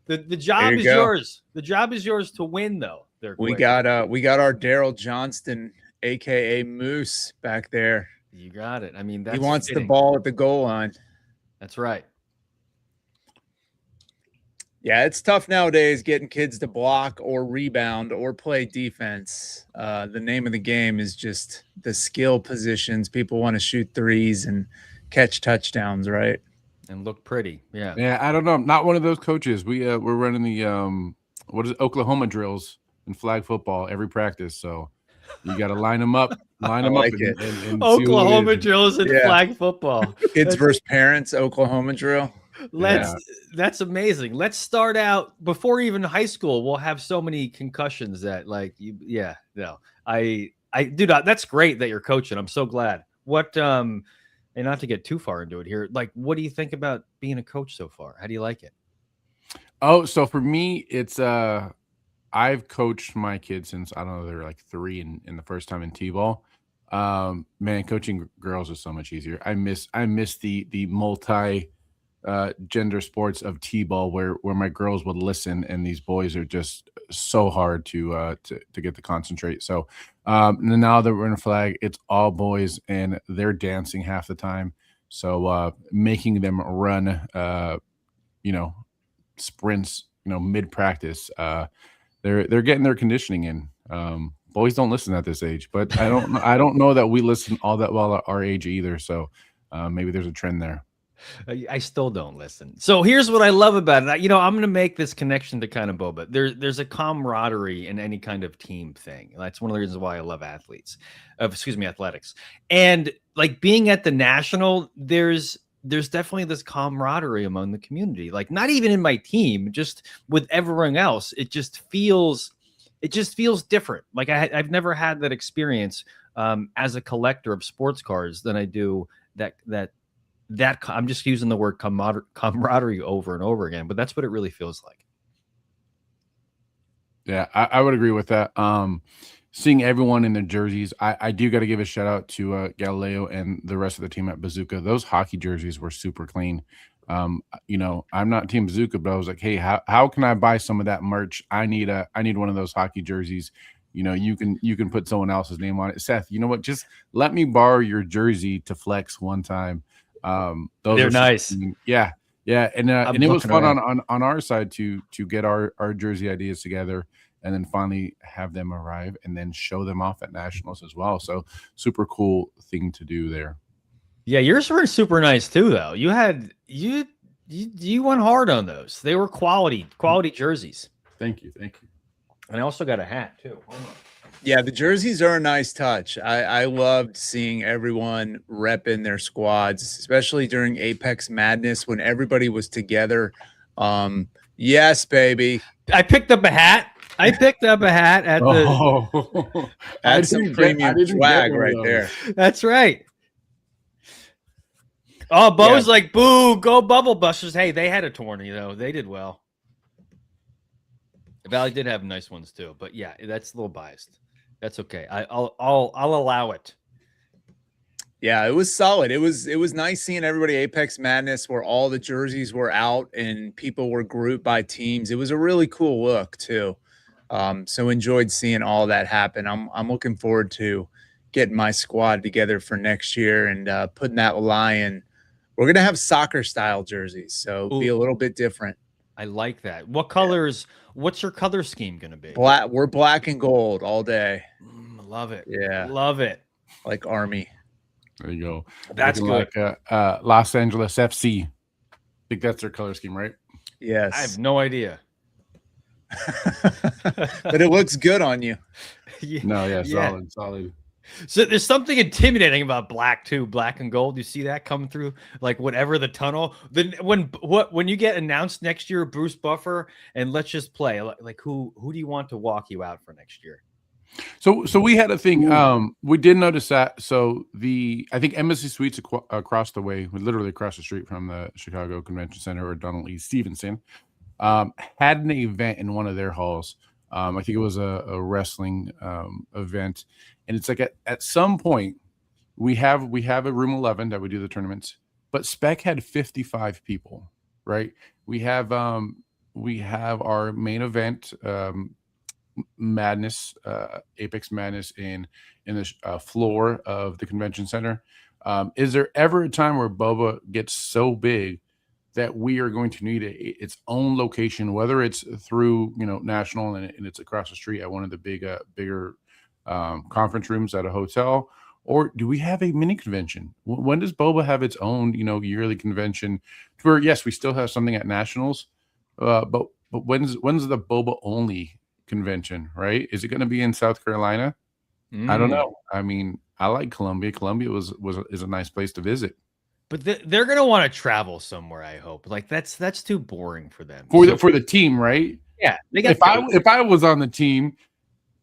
the job is yours. The job is yours to win, though. We got our Daryl Johnston, aka Moose, back there. You got it. I mean, he wants the ball at the goal line. That's right. Yeah, it's tough nowadays getting kids to block or rebound or play defense. The name of the game is just the skill positions. People want to shoot threes and catch touchdowns, right? And look pretty. Yeah. Yeah, I don't know. I'm not one of those coaches. We're running the Oklahoma drills in flag football every practice. So you got to line them up. And Oklahoma drills in flag football. Kids versus parents, Oklahoma drill. That's amazing. Let's start out before even high school. We'll have so many concussions that dude, that's great that you're coaching. I'm so glad. What, and not to get too far into it here, like, what do you think about being a coach so far? How do you like it? Oh, so for me, it's, I've coached my kids since, I don't know, they're like 3 in the first time in T-ball. Man, coaching girls is so much easier. I miss the multi gender sports of T-ball where my girls would listen and these boys are just so hard to get to concentrate. So now that we're in a flag, it's all boys and they're dancing half the time. So making them run sprints, mid practice, they're getting their conditioning in. Boys don't listen at this age, but I don't know that we listen all that well at our age either. So maybe there's a trend there. I still don't listen. So here's what I love about it. I'm going to make this connection to kind of Boba. There's a camaraderie in any kind of team thing. That's one of the reasons why I love athletics. And like being at the national, there's definitely this camaraderie among the community. Like not even in my team, just with everyone else. It just feels different. Like I've never had that experience as a collector of sports cards than I do that I'm just using the word camaraderie over and over again, but that's what it really feels like. Yeah, I would agree with that. Seeing everyone in their jerseys, I do got to give a shout out to Galileo and the rest of the team at Bazooka. Those hockey jerseys were super clean. I'm not Team Bazooka, but I was like, hey, how can I buy some of that merch? I need one of those hockey jerseys. You can put someone else's name on it. Seth, you know what? Just let me borrow your jersey to flex one time. Those They're are nice. Yeah, yeah, and I'm it was looking fun around. on our side to get our jersey ideas together and then finally have them arrive and then show them off at nationals as well. So super cool thing to do there. Yeah, yours were super nice too, though. You went hard on those. They were quality jerseys. Thank you. And I also got a hat too. Hold on. Yeah, the jerseys are a nice touch. I loved seeing everyone repping their squads, especially during Apex Madness when everybody was together. Yes, baby. I picked up a hat. At the. That's some premium swag right there. That's right. Oh, Bo's like, boo, go Bubble Busters. Hey, they had a tourney though. They did well. Valley did have nice ones too, but yeah, that's a little biased. That's okay. I'll allow it. Yeah, it was solid. It was nice seeing everybody Apex Madness where all the jerseys were out and people were grouped by teams. It was a really cool look too. So enjoyed seeing all that happen. I'm looking forward to getting my squad together for next year and putting that Lion. We're gonna have soccer style jerseys, so be a little bit different. I like that. What colors? What's your color scheme gonna be? Black. We're black and gold all day. Love it. Yeah, love it. Like Army. There you go. That's good. Like Los Angeles FC. I think that's their color scheme, right? Yes. I have no idea. But it looks good on you. No, yeah, solid. So there's something intimidating about black too, black and gold. You see that come through, like whatever the tunnel. Then when you get announced next year, Bruce Buffer, and let's just play. Like who do you want to walk you out for next year? So we had a thing. We did notice that. So I think Embassy Suites across the way, literally across the street from the Chicago Convention Center, or Donald E. Stevenson, had an event in one of their halls. I think it was a wrestling event, and it's like at some point we have a room 11 that we do the tournaments, but Spec had 55 people, right? We have our main event, Madness, Apex Madness in the floor of the convention center. Is there ever a time where Boba gets so big that we are going to need its own location, whether it's through national and it's across the street at one of the bigger conference rooms at a hotel, or do we have a mini convention? When does Boba have its own yearly convention? Where yes, we still have something at nationals, but when's the Boba only convention? Right? Is it going to be in South Carolina? I don't know. I mean, I like Columbia. Columbia is a nice place to visit. But they're gonna want to travel somewhere. I hope. Like that's too boring for them. For the team, right? Yeah. They got if I was on the team,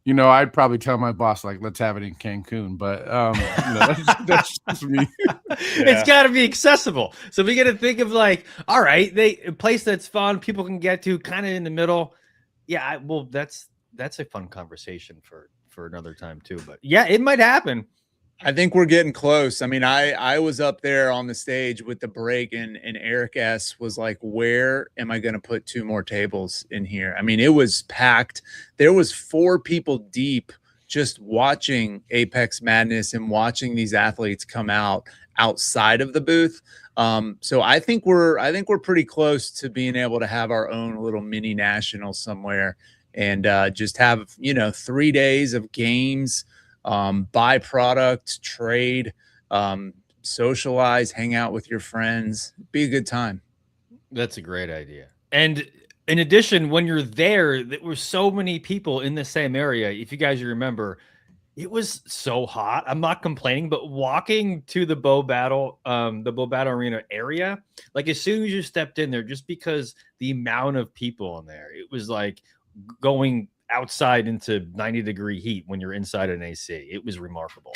I'd probably tell my boss like, let's have it in Cancun. But that's just me. It's got to be accessible. So we got to think of like, all right, a place that's fun, people can get to, kind of in the middle. Yeah. That's a fun conversation for another time too. But yeah, it might happen. I think we're getting close. I mean, I was up there on the stage with the break and Eric S was like, where am I going to put 2 more tables in here? I mean, it was packed. There was 4 people deep just watching Apex Madness and watching these athletes come out outside of the booth. So I think we're pretty close to being able to have our own little mini national somewhere and just have, 3 days of games, buy product, trade, socialize, hang out with your friends, be a good time. That's a great idea. And in addition, when you're there were so many people in the same area. If you guys remember, it was so hot. I'm not complaining, but walking to the Bow Battle Arena area, like as soon as you stepped in there, just because the amount of people in there, it was like going outside into 90-degree heat when you're inside an AC. It was remarkable.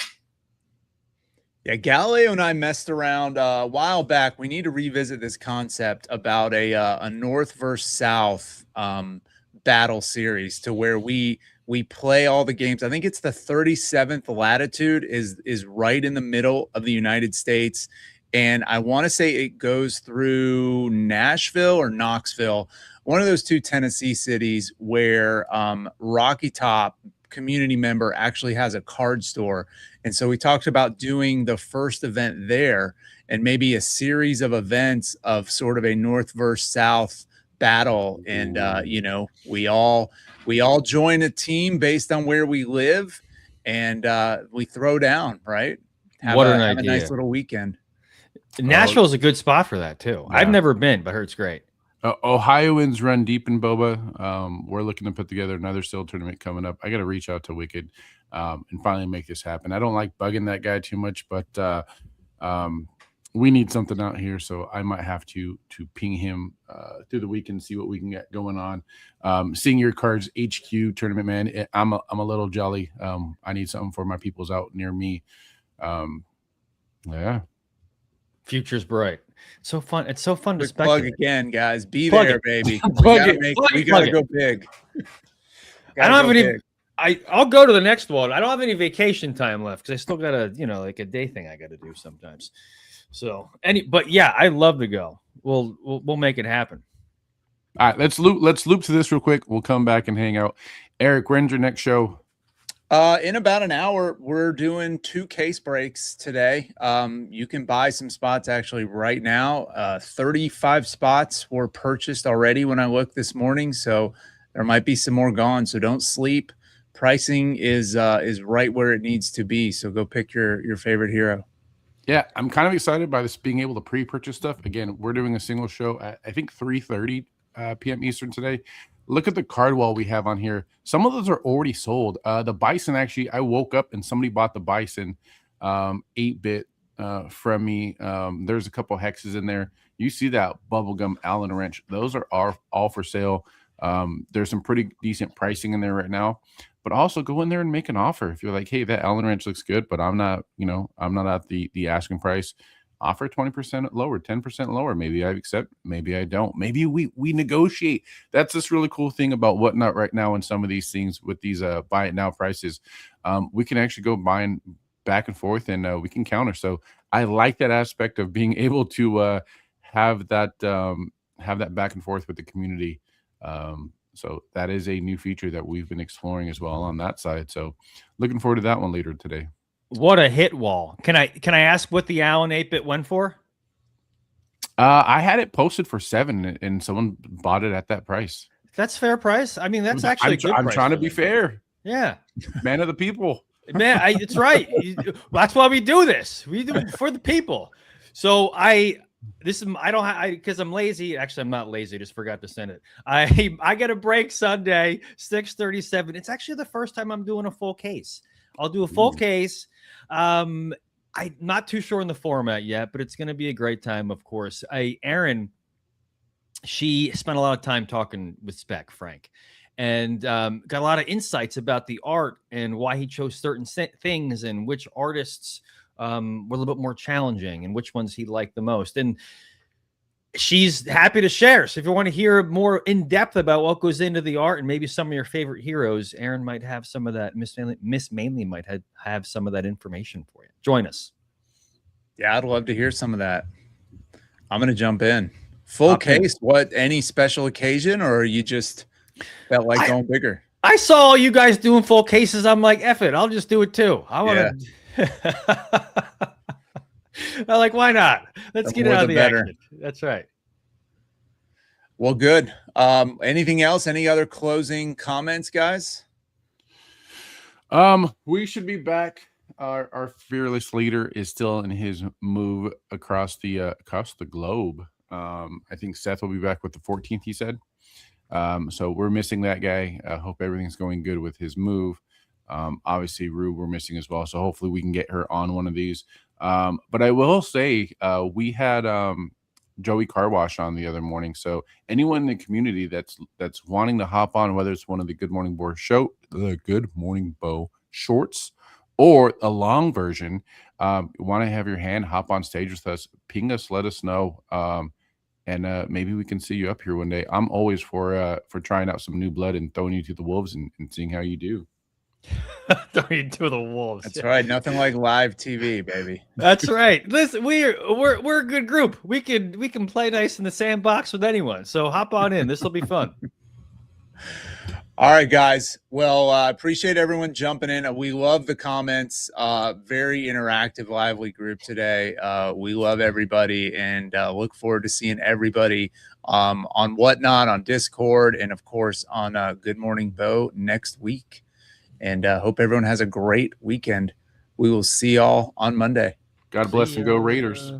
Yeah, Galileo and I messed around a while back. We need to revisit this concept about a north versus south battle series to where we play all the games. I think it's the 37th latitude is right in the middle of the United States. And I want to say it goes through Nashville or Knoxville, one of those two Tennessee cities where Rocky Top community member actually has a card store. And so we talked about doing the first event there and maybe a series of events of sort of a North versus South battle. And, we all join a team based on where we live and we throw down, right? Have a nice little weekend. Nashville is a good spot for that too. Yeah. I've never been, but I heard it's great. Ohioans run deep in Boba. We're looking to put together another still tournament coming up. I got to reach out to Wicked and finally make this happen. I don't like bugging that guy too much, but we need something out here, so I might have to ping him through the week and see what we can get going on. Seeing your cards HQ tournament, man, I'm a little jelly. I need something for my peoples out near me. Yeah. Future's bright. So fun. It's so fun to plug again, guys. Be plug there, it. Baby. We gotta go big. I don't have any. I'll go to the next one. I don't have any vacation time left because I still got like a day thing I got to do sometimes. So but yeah, I love to go. We'll make it happen. All right, let's loop to this real quick. We'll come back and hang out. Eric, when's your next show? In about an hour, we're doing 2 case breaks today. You can buy some spots actually right now. 35 spots were purchased already when I looked this morning, so there might be some more gone. So don't sleep. Pricing is right where it needs to be. So go pick your favorite hero. Yeah, I'm kind of excited by this being able to pre-purchase stuff. Again, we're doing a single show at I think 3:30 p.m. Eastern today. Look at the card wall we have on here. Some of those are already sold. The Bison, actually, I woke up and somebody bought the Bison 8-bit from me. There's a couple hexes in there. You see that bubblegum Allen wrench. Those are all for sale. There's some pretty decent pricing in there right now. But also go in there and make an offer. If you're like, hey, that Allen wrench looks good, but I'm not at the asking price. Offer 20% lower, 10% lower. Maybe I accept, maybe I don't. Maybe we negotiate. That's this really cool thing about Whatnot right now and some of these things with these buy it now prices. We can actually go buying back and forth and we can counter. So I like that aspect of being able to have that back and forth with the community. So that is a new feature that we've been exploring as well on that side. So looking forward to that one later today. What a hit wall. Can I ask what the Allen 8-bit went for? I had it posted for $7 and someone bought it at that price. That's fair price. I mean, that's actually I'm trying to be fair. Yeah. Man of the people. Man, it's right. That's why we do this. We do it for the people. So because I'm lazy. Actually, I'm not lazy. I just forgot to send it. I get a break Sunday, 6:37. It's actually the first time I'm doing a full case. I'll do a full case. I'm not too sure in the format yet, but it's going to be a great time, of course. Erin, she spent a lot of time talking with Spec Frank and got a lot of insights about the art and why he chose certain things and which artists were a little bit more challenging and which ones he liked the most. And she's happy to share. So if you want to hear more in depth about what goes into the art and maybe some of your favorite heroes, Erin might have some of that. Miss Mainley might have some of that information for you. Join us. Yeah, I'd love to hear some of that. I'm going to jump in. Full case. What, any special occasion, or you just felt like going bigger? I saw you guys doing full cases. I'm like, F it. I'll just do it too. I want to. I'm like, why not? Let's get out of the action. That's right. Well, good. Anything else? Any other closing comments, guys? We should be back. Our fearless leader is still in his move across the globe. I think Seth will be back with the 14th, he said. So we're missing that guy. I hope everything's going good with his move. Obviously, Rue, we're missing as well. So hopefully we can get her on one of these. But I will say we had Joey Car Wash on the other morning. So anyone in the community that's wanting to hop on, whether it's one of the Good Morning Bo shorts or a long version, want to have your hand, hop on stage with us, ping us, let us know. and maybe we can see you up here one day. I'm always for trying out some new blood and throwing you to the wolves and seeing how you do. Throwing to the wolves. That's right. Nothing like live TV, baby. That's right. Listen, we're a good group. We can play nice in the sandbox with anyone. So hop on in. This will be fun. All right, guys. Well, I appreciate everyone jumping in. We love the comments. Very interactive, lively group today. We love everybody and look forward to seeing everybody on Whatnot, on Discord, and of course on Good Morning Bo next week. And hope everyone has a great weekend. We will see y'all on Monday. God bless and go Raiders.